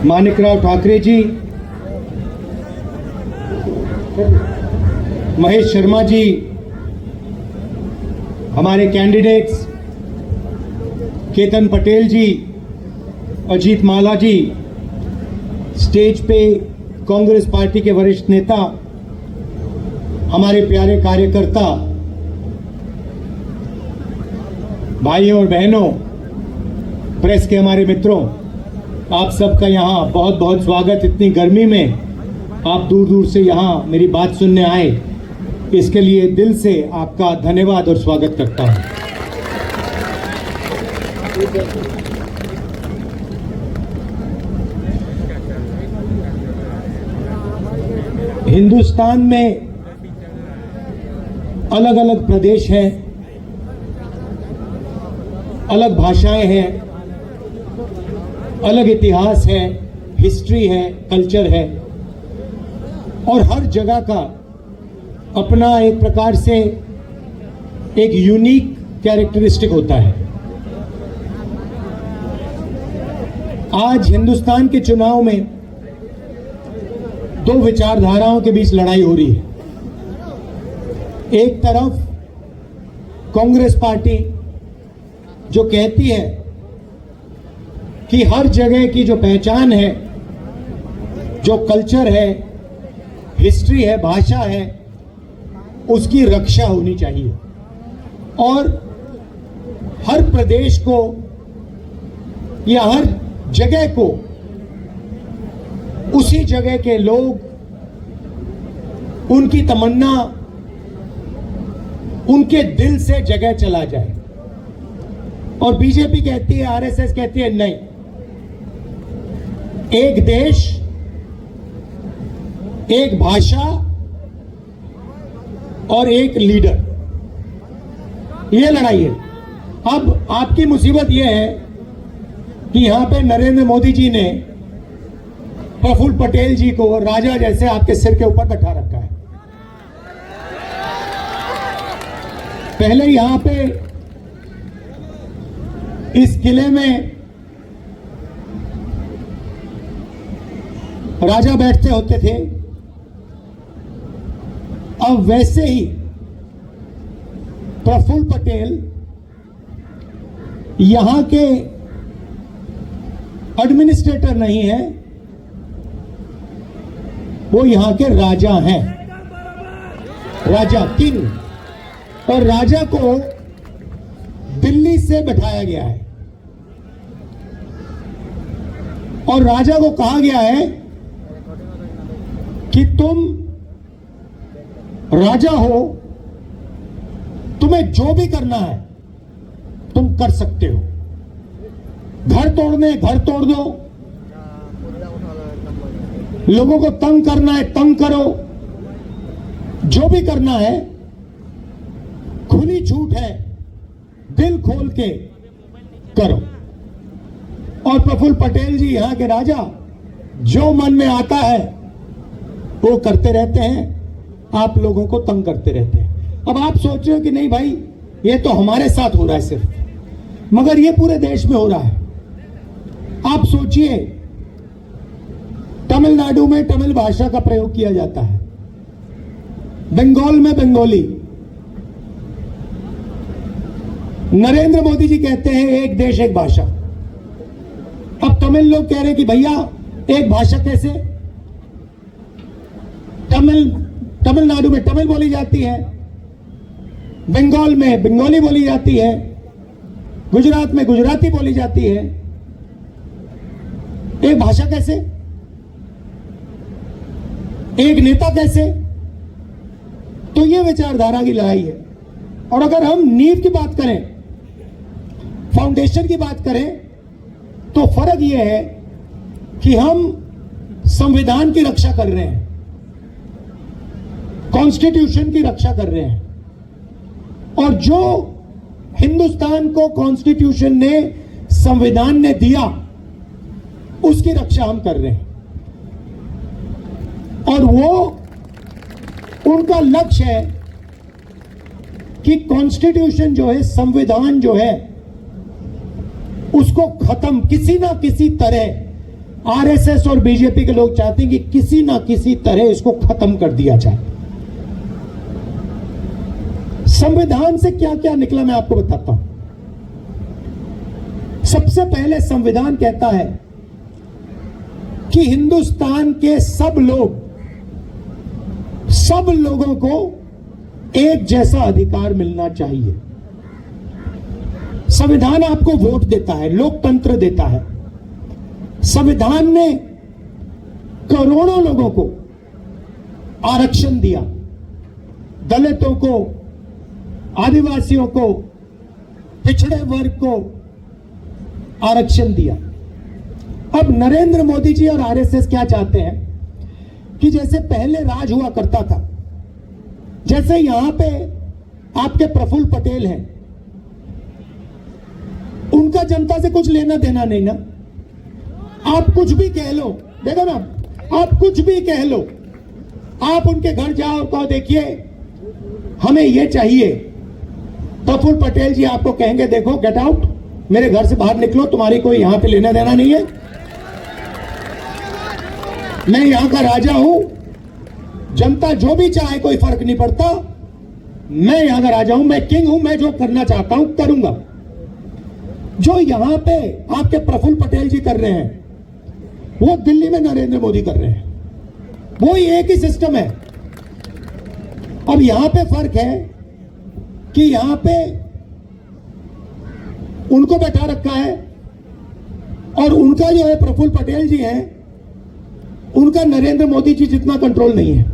माणिकराव ठाकरे जी, महेश शर्मा जी, हमारे कैंडिडेट्स केतन पटेल जी, अजीत माला जी, स्टेज पे कांग्रेस पार्टी के वरिष्ठ नेता, हमारे प्यारे कार्यकर्ता, भाइयों और बहनों, प्रेस के हमारे मित्रों, आप सबका यहाँ बहुत बहुत स्वागत। इतनी गर्मी में आप दूर दूर से यहाँ मेरी बात सुनने आए, इसके लिए दिल से आपका धन्यवाद और स्वागत करता हूँ। हिंदुस्तान में अलग अलग प्रदेश हैं, अलग भाषाएं हैं, अलग इतिहास है, हिस्ट्री है, कल्चर है, और हर जगह का अपना एक प्रकार से एक यूनिक कैरेक्टरिस्टिक होता है। आज हिंदुस्तान के चुनाव में दो विचारधाराओं के बीच लड़ाई हो रही है। एक तरफ कांग्रेस पार्टी जो कहती है कि हर जगह की जो पहचान है, जो कल्चर है, हिस्ट्री है, भाषा है, उसकी रक्षा होनी चाहिए और हर प्रदेश को या हर जगह को उसी जगह के लोग, उनकी तमन्ना, उनके दिल से जगह चला जाए। और बीजेपी कहती है, आरएसएस कहती है नहीं, एक देश, एक भाषा और एक लीडर, यह लड़ाई है। अब आपकी मुसीबत यह है कि यहां पे नरेंद्र मोदी जी ने प्रफुल्ल पटेल जी को राजा जैसे आपके सिर के ऊपर बैठा रखा है। पहले यहां पे इस किले में राजा बैठते होते थे, अब वैसे ही प्रफुल्ल पटेल यहां के एडमिनिस्ट्रेटर नहीं है, वो यहां के राजा हैं, राजा, किंग। और राजा को दिल्ली से बैठाया गया है और राजा को कहा गया है कि तुम राजा हो, तुम्हें जो भी करना है तुम कर सकते हो। घर तोड़ने घर तोड़ दो, लोगों को तंग करना है तंग करो, जो भी करना है, खुली छूट है, दिल खोल के करो। और प्रफुल्ल पटेल जी यहां के राजा जो मन में आता है वो करते रहते हैं, आप लोगों को तंग करते रहते हैं। अब आप सोच रहे हो कि नहीं भाई, ये तो हमारे साथ हो रहा है सिर्फ, मगर ये पूरे देश में हो रहा है। आप सोचिए, तमिलनाडु में तमिल भाषा का प्रयोग किया जाता है, बंगाल में बंगाली। नरेंद्र मोदी जी कहते हैं एक देश एक भाषा। अब तमिल लोग कह रहे हैं कि भैया एक भाषा कैसे? तमिलनाडु में तमिल बोली जाती है, बंगाल में बंगाली बोली जाती है, गुजरात में गुजराती बोली जाती है, एक भाषा कैसे? एक नेता कैसे? तो यह विचारधारा की लड़ाई है। और अगर हम नींव की बात करें, फाउंडेशन की बात करें, तो फर्क यह है कि हम संविधान की रक्षा कर रहे हैं, कॉन्स्टिट्यूशन की रक्षा कर रहे हैं, और जो हिंदुस्तान को कॉन्स्टिट्यूशन ने, संविधान ने दिया, उसकी रक्षा हम कर रहे हैं। और वो उनका लक्ष्य है कि कॉन्स्टिट्यूशन जो है, संविधान जो है, उसको खत्म किसी ना किसी तरह आरएसएस और बीजेपी के लोग चाहते हैं कि किसी ना किसी तरह इसको खत्म कर दिया जाए। संविधान से क्या क्या निकला मैं आपको बताता हूं। सबसे पहले संविधान कहता है कि हिंदुस्तान के सब लोगों को एक जैसा अधिकार मिलना चाहिए। संविधान आपको वोट देता है, लोकतंत्र देता है। संविधान ने करोड़ों लोगों को आरक्षण दिया, दलितों को, आदिवासियों को, पिछड़े वर्ग को आरक्षण दिया। अब नरेंद्र मोदी जी और आरएसएस क्या चाहते हैं कि जैसे पहले राज हुआ करता था, जैसे यहां पे आपके प्रफुल्ल पटेल हैं, उनका जनता से कुछ लेना देना नहीं ना। आप कुछ भी कह लो, देखो ना, आप कुछ भी कह लो, आप उनके घर जाओ और कहो देखिए हमें ये चाहिए, प्रफुल्ल पटेल जी आपको कहेंगे देखो गेट आउट, मेरे घर से बाहर निकलो, तुम्हारी कोई यहां पे लेना देना नहीं है, मैं यहां का राजा हूं, जनता जो भी चाहे कोई फर्क नहीं पड़ता, मैं यहां का राजा हूं, मैं किंग हूं, मैं जो करना चाहता हूं करूंगा। जो यहां पे आपके प्रफुल्ल पटेल जी कर रहे हैं वो दिल्ली में नरेंद्र मोदी कर रहे हैं, वो एक ही सिस्टम है। अब यहां पे फर्क है कि यहां पे उनको बैठा रखा है और उनका जो है प्रफुल्ल पटेल जी हैं, उनका नरेंद्र मोदी जी जितना कंट्रोल नहीं है।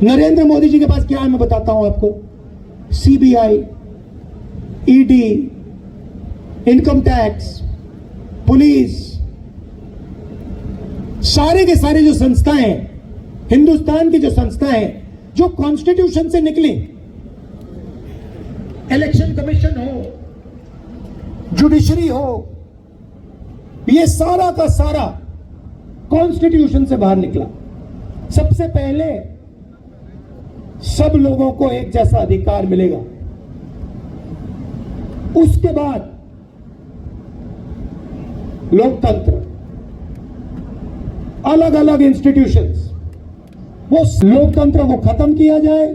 नरेंद्र मोदी जी के पास क्या है मैं बताता हूं आपको। CBI, ED, income tax, police, सारे के सारे जो संस्थाएं हैं, हिंदुस्तान की जो संस्थाएं जो कॉन्स्टिट्यूशन से निकली, इलेक्शन कमीशन हो, जुडिशरी हो, ये सारा का सारा कॉन्स्टिट्यूशन से बाहर निकला। सबसे पहले सब लोगों को एक जैसा अधिकार मिलेगा, उसके बाद लोकतंत्र, अलग अलग इंस्टीट्यूशंस, वो लोकतंत्र को खत्म किया जाए,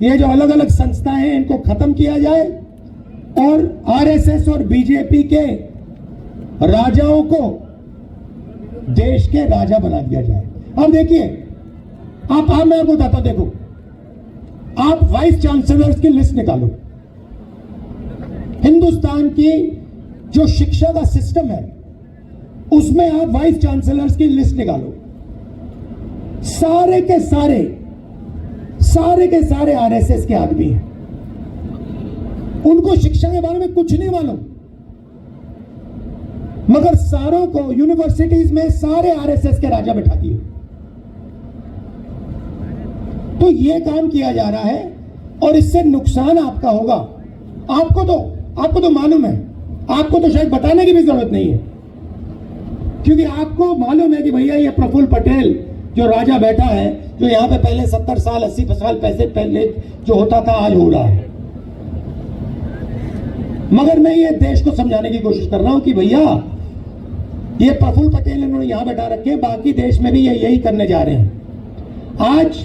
ये जो अलग अलग संस्थाएं हैं इनको खत्म किया जाए और आरएसएस और बीजेपी के राजाओं को देश के राजा बना दिया जाए। अब देखिए, आप मैं आपको बताता हूं, देखो, आप वाइस चांसलर्स की लिस्ट निकालो। हिंदुस्तान की जो शिक्षा का सिस्टम है उसमें आप वाइस चांसलर्स की लिस्ट निकालो, सारे के सारे आरएसएस के आदमी हैं, उनको शिक्षा के बारे में कुछ नहीं मालूम, मगर सारों को यूनिवर्सिटीज में सारे आरएसएस के राजा बैठा दिए। तो यह काम किया जा रहा है और इससे नुकसान आपका होगा। आपको तो मालूम है, आपको तो शायद बताने की भी जरूरत नहीं है, क्योंकि आपको मालूम है कि भैया ये प्रफुल्ल पटेल जो राजा बैठा है, जो यहां पे पहले 70 साल 80 साल पहले जो होता था आज हो रहा है। मगर मैं ये देश को समझाने की कोशिश कर रहा हूं कि भैया ये प्रफुल्ल पटेल इन्होंने यहां बैठा रखे, बाकी देश में भी ये यही करने जा रहे हैं। आज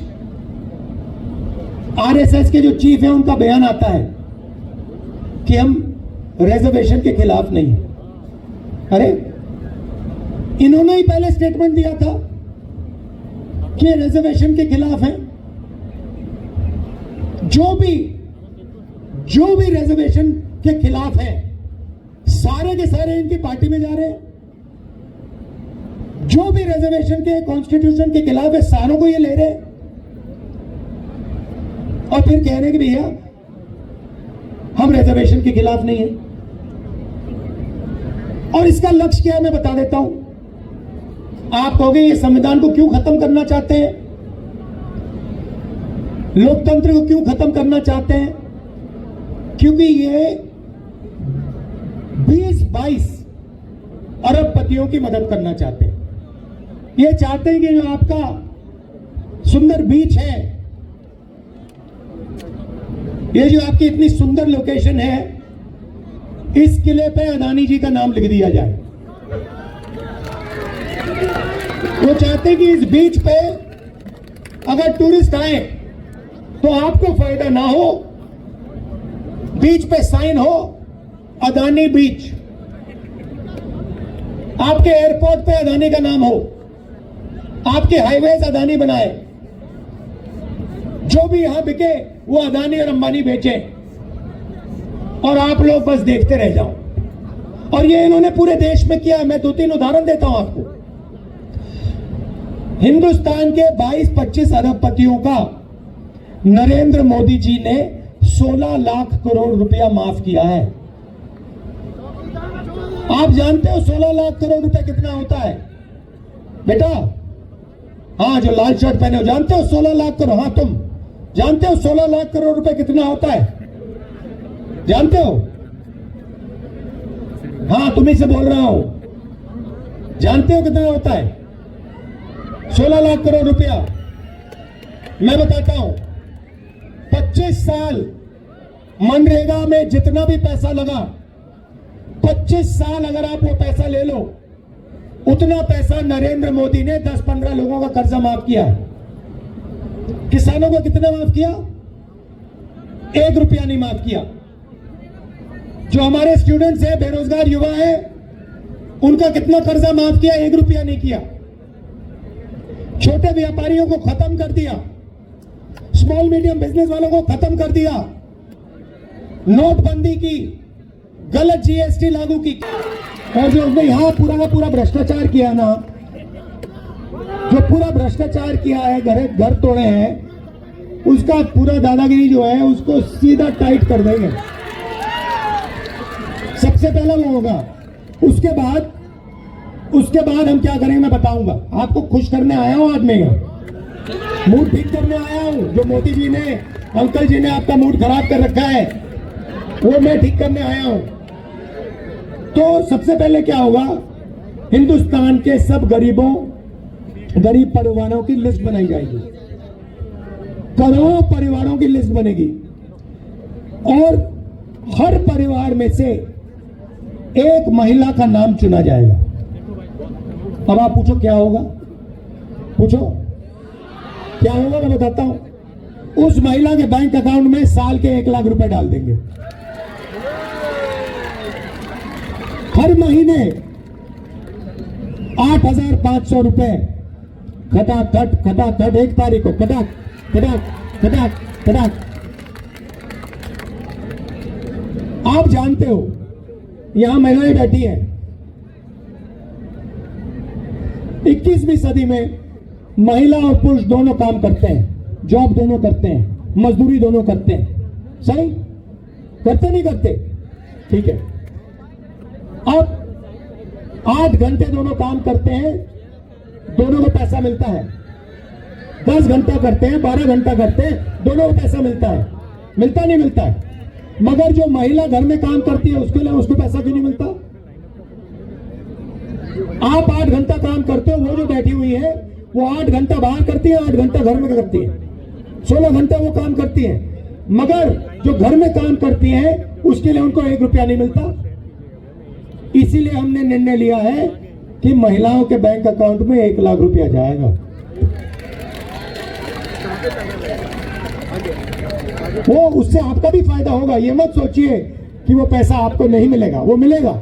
आरएसएस के जो चीफ है उनका बयान आता है कि हम रिजर्वेशन के खिलाफ नहीं। अरे इन्होंने ही पहले स्टेटमेंट दिया था कि रिजर्वेशन के खिलाफ है। जो भी रिजर्वेशन के खिलाफ है सारे के सारे इनकी पार्टी में जा रहे हैं। जो भी रिजर्वेशन के कॉन्स्टिट्यूशन के खिलाफ है सारों को ये ले रहे हैं और फिर कह रहे हैं कि भैया हम रिजर्वेशन के खिलाफ नहीं है। और इसका लक्ष्य क्या है मैं बता देता हूं। आप कहोगे ये संविधान को क्यों खत्म करना चाहते हैं, लोकतंत्र को क्यों खत्म करना चाहते हैं? क्योंकि ये 20-22 अरबपतियों की मदद करना चाहते हैं। ये चाहते हैं कि जो आपका सुंदर बीच है, ये जो आपकी इतनी सुंदर लोकेशन है, इस किले पे अदानी जी का नाम लिख दिया जाए। वो चाहते कि इस बीच पे अगर टूरिस्ट आए तो आपको फायदा ना हो, बीच पे साइन हो अदानी बीच, आपके एयरपोर्ट पे अदानी का नाम हो, आपके हाईवेज अदानी बनाए, जो भी यहां बिके वो अदानी और अंबानी बेचे और आप लोग बस देखते रह जाओ। और ये इन्होंने पूरे देश में किया। मैं 2-3 उदाहरण देता हूं आपको। हिंदुस्तान के 22-25 अरबपतियों का नरेंद्र मोदी जी ने 16 लाख करोड़ रुपया माफ किया है। आप जानते हो 16 लाख करोड़ रुपया कितना होता है बेटा? हाँ, जो लाल शर्ट पहने हो, जानते हो 16 लाख करोड़? हाँ, तुम जानते हो 16 लाख करोड़ रुपए कितना होता है? जानते हो? हाँ, तुम्ही से बोल रहा हूं। जानते हो कितना होता है 16 लाख करोड़ रुपया? मैं बताता हूं। 25 साल मनरेगा में जितना भी पैसा लगा, 25 साल अगर आप वो पैसा ले लो, उतना पैसा नरेंद्र मोदी ने 10-15 लोगों का कर्जा माफ किया है। किसानों को कितना माफ किया? 1 रुपया नहीं माफ किया। जो हमारे स्टूडेंट्स हैं, बेरोजगार युवा हैं, उनका कितना कर्जा माफ किया? 1 रुपया नहीं किया। छोटे व्यापारियों को खत्म कर दिया, स्मॉल मीडियम बिजनेस वालों को खत्म कर दिया, नोटबंदी की, गलत जीएसटी लागू की, और जो उसने यहां पूरा का पूरा भ्रष्टाचार किया ना, जो पूरा भ्रष्टाचार किया है, घर तोड़े हैं, उसका पूरा दादागिरी जो है उसको सीधा टाइट कर देंगे। सबसे पहला वो होगा। उसके बाद हम क्या करेंगे मैं बताऊंगा। आपको खुश करने आया हूं, आज मैं मूड ठीक करने आया हूं। जो मोदी जी ने, अंकल जी ने आपका मूड खराब कर रखा है, वो मैं ठीक करने आया हूं। तो सबसे पहले क्या होगा, हिंदुस्तान के सब गरीब परिवारों की लिस्ट बनाई जाएगी। करोड़ों परिवारों की लिस्ट बनेगी और हर परिवार में से एक महिला का नाम चुना जाएगा। अब आप पूछो क्या होगा? पूछो क्या होगा? मैं बताता हूं। उस महिला के बैंक अकाउंट में साल के 1 लाख रुपए डाल देंगे। हर महीने 8,500 रुपए खटाखट 1 तारीख को खटाक। आप जानते हो यहां महिलाएं बैठी हैं। 21वीं सदी में महिला और पुरुष दोनों काम करते हैं, जॉब दोनों करते हैं, मजदूरी दोनों करते हैं। सही करते नहीं करते? ठीक है। अब 8 घंटे दोनों काम करते हैं, दोनों को पैसा मिलता है। 10 घंटा करते हैं, 12 घंटा करते हैं, दोनों को पैसा मिलता है। मिलता नहीं मिलता है? मगर जो महिला घर में काम करती है उसके लिए उसको पैसा क्यों नहीं मिलता? आप 8 घंटा काम करते हो, वो जो बैठी हुई है वो 8 घंटा बाहर करती है, 8 घंटा घर में करती है, 16 घंटा वो काम करती है। मगर जो घर में काम करती है उसके लिए उनको 1 रुपया नहीं मिलता। इसीलिए हमने निर्णय लिया है कि महिलाओं के बैंक अकाउंट में 1 लाख रुपया जाएगा। वो उससे आपका भी फायदा होगा। ये मत सोचिए कि वो पैसा आपको नहीं मिलेगा, वो मिलेगा,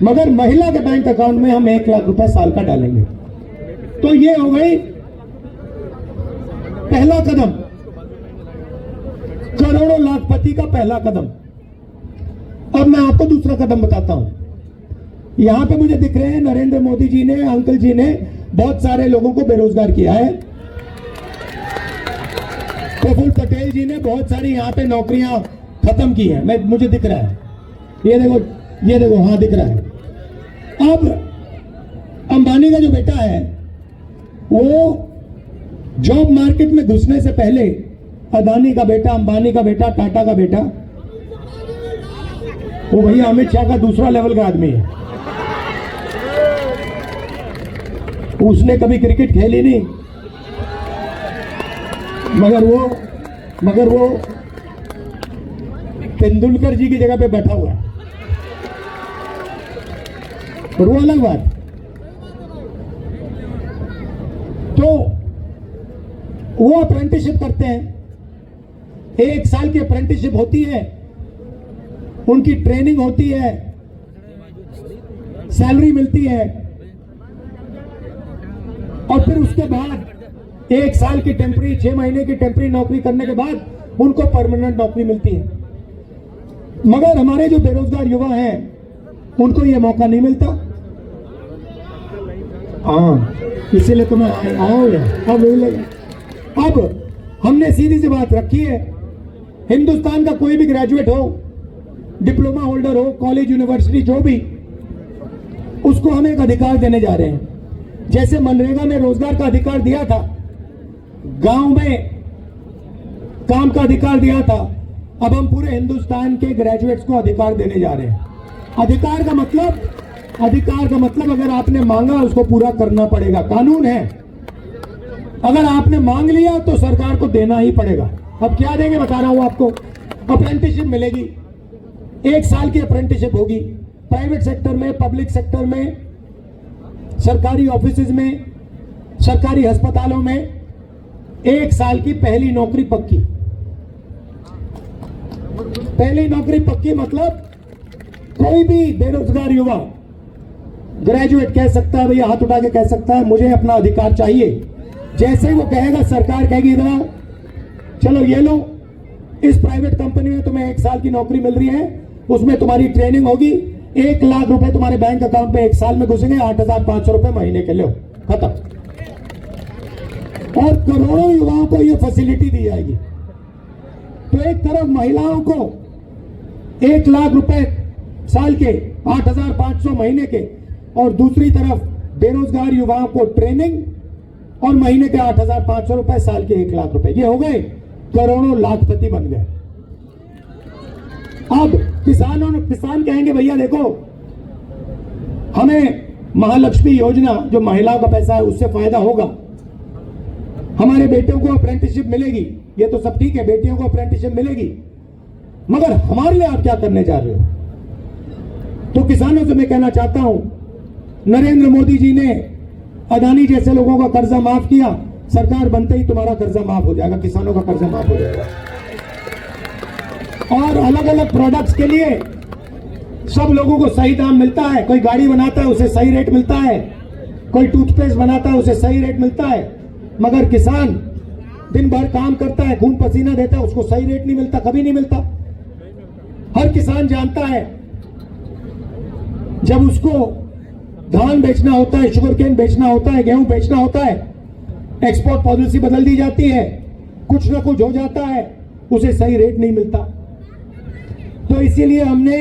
मगर महिला के बैंक अकाउंट में हम 1 लाख रुपए साल का डालेंगे। तो ये हो गई पहला कदम, करोड़ों लाखपति का पहला कदम। अब मैं आपको दूसरा कदम बताता हूं। यहां पे मुझे दिख रहे हैं नरेंद्र मोदी जी ने, अंकल जी ने बहुत सारे लोगों को बेरोजगार किया है। प्रफुल्ल पटेल जी ने बहुत सारी यहां पे नौकरियां खत्म की हैं। मुझे दिख रहा है, ये देखो, हाँ दिख रहा है। अब अंबानी का जो बेटा है वो जॉब मार्केट में घुसने से पहले अदानी का बेटा, अंबानी का बेटा, टाटा का बेटा, वो भैया अमित शाह का दूसरा लेवल का आदमी है। उसने कभी क्रिकेट खेली नहीं, मगर वो तेंदुलकर जी की जगह पे बैठा हुआ है। और वो अलग बात। तो वो अप्रेंटिसशिप करते हैं, 1 साल की अप्रेंटिसशिप होती है, उनकी ट्रेनिंग होती है, सैलरी मिलती है, और फिर उसके बाद 1 साल की टेम्पररी, 6 महीने की टेम्पररी नौकरी करने के बाद उनको परमानेंट नौकरी मिलती है। मगर हमारे जो बेरोजगार युवा हैं उनको ये मौका नहीं मिलता। हाँ, इसीलिए तो मैं आया हूं। अब हमने सीधी सी बात रखी है, हिंदुस्तान का कोई भी ग्रेजुएट हो, डिप्लोमा होल्डर हो, कॉलेज यूनिवर्सिटी जो भी, उसको हम एक अधिकार देने जा रहे हैं। जैसे मनरेगा में रोजगार का अधिकार दिया था, गांव में काम का अधिकार दिया था, अब हम पूरे हिंदुस्तान के ग्रेजुएट्स को अधिकार देने जा रहे हैं। अधिकार का मतलब अगर आपने मांगा उसको पूरा करना पड़ेगा, कानून है। अगर आपने मांग लिया तो सरकार को देना ही पड़ेगा। अब क्या देंगे बता रहा हूं आपको। अप्रेंटिसशिप मिलेगी, 1 साल की अप्रेंटिसशिप होगी, प्राइवेट सेक्टर में, पब्लिक सेक्टर में, सरकारी ऑफिसेज में, सरकारी अस्पतालों में 1 साल की पहली नौकरी पक्की। पहली नौकरी पक्की मतलब कोई भी बेरोजगार युवा ग्रेजुएट कह सकता है, भैया हाथ उठा के कह सकता है मुझे अपना अधिकार चाहिए। जैसे ही वो कहेगा, सरकार कहेगी इधर चलो ये लो, इस प्राइवेट कंपनी में तुम्हें 1 साल की नौकरी मिल रही है, उसमें तुम्हारी ट्रेनिंग होगी, 1 लाख रुपए तुम्हारे बैंक अकाउंट में 1 साल में घुसेंगे, 8,500 रुपए महीने के, लो खत्म। और करोड़ों युवाओं को यह फैसिलिटी दी जाएगी। तो एक तरफ महिलाओं को 1 लाख रुपए साल के, 8,500 महीने के, और दूसरी तरफ बेरोजगार युवाओं को ट्रेनिंग और महीने के 8,500 रुपए, साल के 1 लाख रुपए। ये हो गए करोड़ों लाखपति बन गए। अब किसान कहेंगे भैया देखो, हमें महालक्ष्मी योजना जो महिलाओं का पैसा है उससे फायदा होगा, हमारे बेटियों को अप्रेंटिसशिप मिलेगी, ये तो सब ठीक है, बेटियों को अप्रेंटिसशिप मिलेगी, मगर हमारे लिए आप क्या करने जा रहे हो? तो किसानों से मैं कहना चाहता हूं, नरेंद्र मोदी जी ने अदानी जैसे लोगों का कर्जा माफ किया, सरकार बनते ही तुम्हारा कर्जा माफ हो जाएगा, किसानों का कर्जा माफ हो जाएगा। और अलग अलग प्रोडक्ट्स के लिए सब लोगों को सही दाम मिलता है। कोई गाड़ी बनाता है उसे सही रेट मिलता है, कोई टूथपेस्ट बनाता है उसे सही रेट मिलता है, मगर किसान दिन भर काम करता है, खून पसीना देता है, उसको सही रेट नहीं मिलता, कभी नहीं मिलता। हर किसान जानता है जब उसको धान बेचना होता है, शुगर केन बेचना होता है, गेहूं बेचना होता है, एक्सपोर्ट पॉलिसी बदल दी जाती है, कुछ ना कुछ हो जाता है, उसे सही रेट नहीं मिलता। तो इसीलिए हमने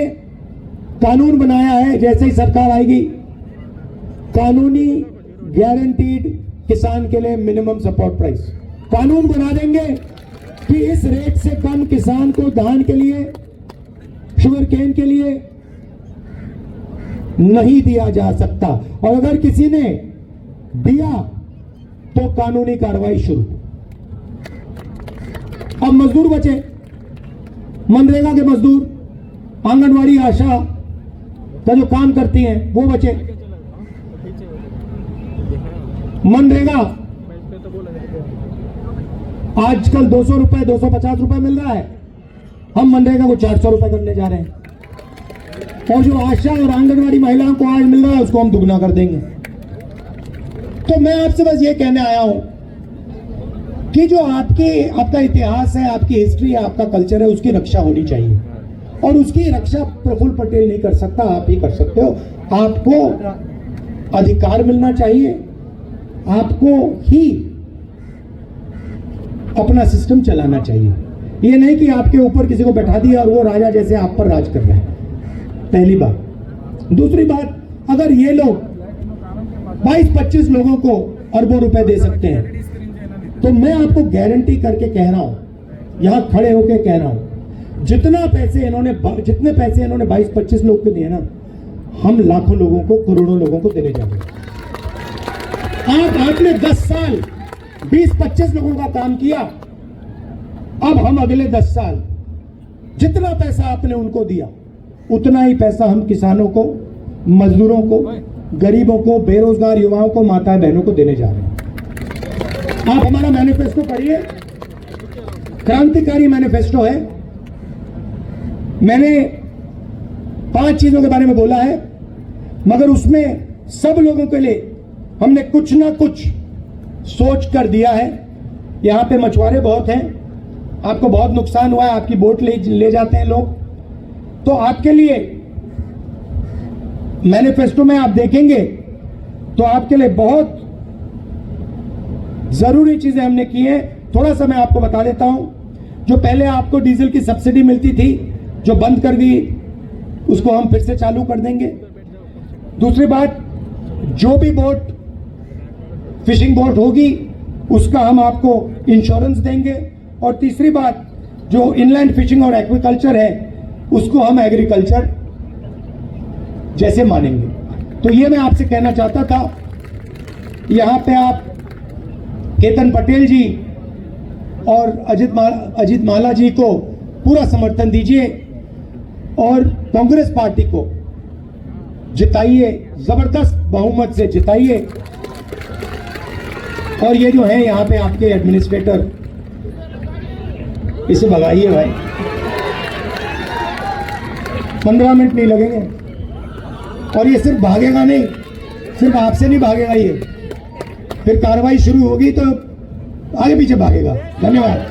कानून बनाया है, जैसे ही सरकार आएगी, कानूनी गारंटीड किसान के लिए मिनिमम सपोर्ट प्राइस कानून बना देंगे कि इस रेट से कम किसान को धान के लिए, शुगर केन के लिए नहीं दिया जा सकता, और अगर किसी ने दिया तो कानूनी कार्रवाई शुरू। अब मजदूर बचे, मनरेगा के मजदूर, आंगनवाड़ी आशा का जो काम करती हैं वो बचे। मनरेगा आजकल 200 रुपए, 250 रुपए मिल रहा है, हम मनरेगा को 400 रुपए करने जा रहे हैं, और जो आशा और आंगनवाड़ी महिलाओं को आज मिल रहा है उसको हम दुगना कर देंगे। तो मैं आपसे बस ये कहने आया हूं कि जो आपका इतिहास है, आपकी हिस्ट्री है, आपका कल्चर है, उसकी रक्षा होनी चाहिए, और उसकी रक्षा प्रफुल्ल पटेल नहीं कर सकता, आप ही कर सकते हो। आपको अधिकार मिलना चाहिए, आपको ही अपना सिस्टम चलाना चाहिए। ये नहीं कि आपके ऊपर किसी को बैठा दिया और वो राजा जैसे आप पर राज कर रहे हैं, पहली बात। दूसरी बात, अगर ये लोग 22-25 लोगों को अरबों रुपए दे सकते हैं, तो मैं आपको गारंटी करके कह रहा हूं, यहां खड़े होकर कह रहा हूं, जितने पैसे इन्होंने 22-25 लोग को दिए ना, हम लाखों लोगों को, करोड़ों लोगों को देने जाएंगे। आपने 10 साल 20-25 लोगों का काम किया, अब हम अगले 10 साल जितना पैसा आपने उनको दिया उतना ही पैसा हम किसानों को मजदूरों को, गरीबों को, बेरोजगार युवाओं को, माताएं बहनों को देने जा रहे हैं। आप हमारा मैनिफेस्टो पढ़िए, क्रांतिकारी मैनिफेस्टो है। मैंने 5 चीजों के बारे में बोला है, मगर उसमें सब लोगों के लिए हमने कुछ ना कुछ सोच कर दिया है। यहां पे मछुआरे बहुत हैं, आपको बहुत नुकसान हुआ है, आपकी बोट ले जाते हैं लोग, तो आपके लिए मैनिफेस्टो में आप देखेंगे तो आपके लिए बहुत जरूरी चीजें हमने की हैं। थोड़ा सा मैं आपको बता देता हूं। जो पहले आपको डीजल की सब्सिडी मिलती थी, जो बंद कर दी, उसको हम फिर से चालू कर देंगे। दूसरी बात, जो भी बोट फिशिंग बोट होगी उसका हम आपको इंश्योरेंस देंगे। और तीसरी बात, जो इनलैंड फिशिंग और एक्वाकल्चर है उसको हम एग्रीकल्चर जैसे मानेंगे। तो ये मैं आपसे कहना चाहता था। यहां पे आप केतन पटेल जी और अजित माला जी को पूरा समर्थन दीजिए और कांग्रेस पार्टी को जिताइए, जबरदस्त बहुमत से जिताइए। और ये जो है यहाँ पे आपके एडमिनिस्ट्रेटर, इसे भगाइए भाई, 15 मिनट नहीं लगेंगे। और ये सिर्फ भागेगा नहीं, सिर्फ आपसे नहीं भागेगा, ये फिर कार्रवाई शुरू होगी तो आगे पीछे भागेगा। धन्यवाद।